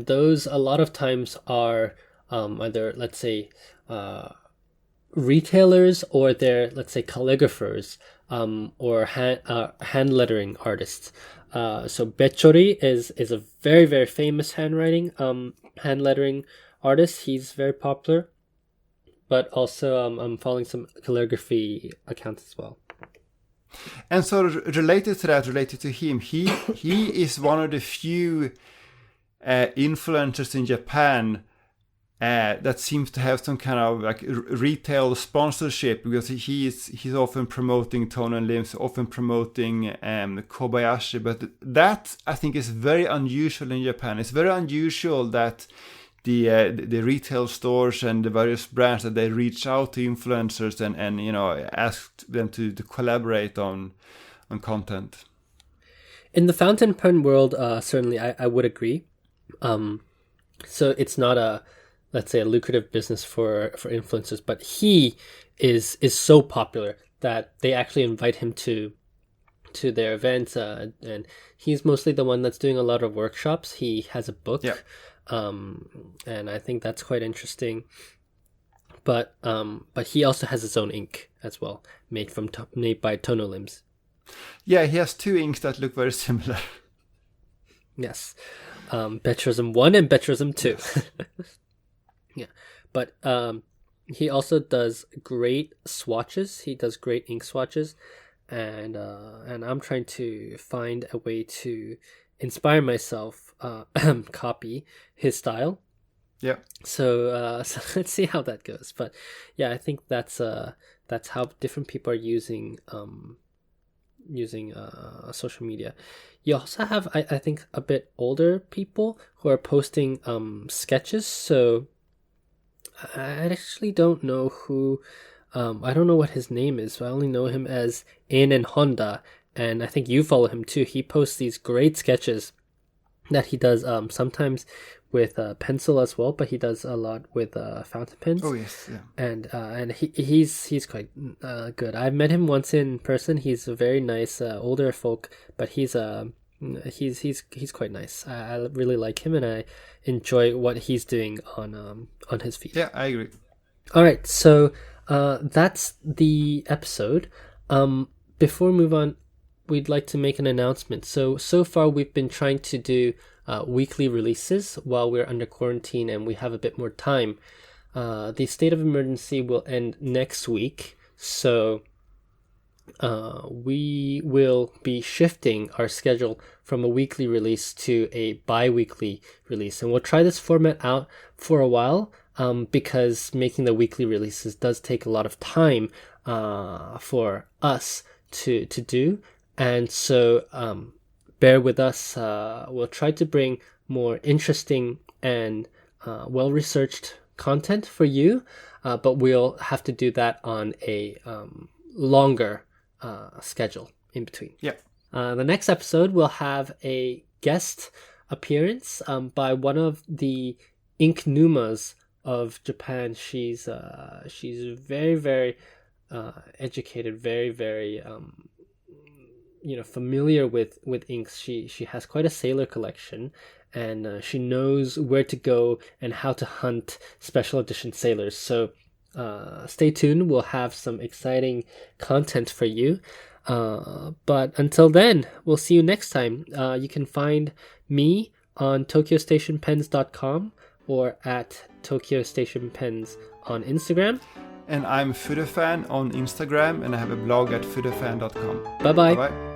those a lot of times are either, let's say, retailers, or they're, let's say, calligraphers, or hand lettering artists. So Bechori is a very, very famous hand lettering artist. He's very popular, but also I'm following some calligraphy accounts as well. And so related to him, he is one of the few influencers in Japan that seems to have some kind of like retail sponsorship, because he's often promoting Tono & Limbs, often promoting Kobayashi. But that, I think, is very unusual in Japan. It's very unusual that the retail stores and the various brands, that they reach out to influencers and ask them to collaborate on content. In the fountain pen world, certainly I would agree. So it's not let's say, a lucrative business for influencers, but he is so popular that they actually invite him to their events, and he's mostly the one that's doing a lot of workshops. He has a book, and I think that's quite interesting. But he also has his own ink as well, made by Tono Limbs. Yeah, he has two inks that look very similar. Yes, Betrism 1 and Betrism 2. Yeah, but he also does great swatches. He does great ink swatches, and I'm trying to find a way to inspire myself, copy his style. Yeah. So let's see how that goes. But yeah, I think that's how different people are using social media. You also have, I think, a bit older people who are posting sketches. So I actually don't know who, I don't know what his name is. So I only know him as In and Honda, and I think you follow him too. He posts these great sketches that he does sometimes with pencil as well, but he does a lot with fountain pens. Oh yes, yeah. And he's quite good. I've met him once in person. He's a very nice older folk, but he's quite nice. I really like him, and I enjoy what he's doing on his feed. Yeah, I agree. All right, so that's the episode. Before we move on, we'd like to make an announcement. So far we've been trying to do weekly releases while we're under quarantine and we have a bit more time. The state of emergency will end next week, so we will be shifting our schedule from a weekly release to a bi-weekly release, and we'll try this format out for a while, because making the weekly releases does take a lot of time for us to do, and so bear with us. We'll try to bring more interesting and well-researched content for you, but we'll have to do that on a longer schedule in between. Yeah. The next episode will have a guest appearance by one of the ink numas of Japan. She's very, very educated, very, very familiar with inks. She has quite a sailor collection, and she knows where to go and how to hunt special edition sailors. So stay tuned. We'll have some exciting content for you. But until then, we'll see you next time. You can find me on tokyostationpens.com or at tokyostationpens on Instagram. And I'm Fudefan on Instagram, and I have a blog at fudefan.com. Bye-bye. Bye-bye.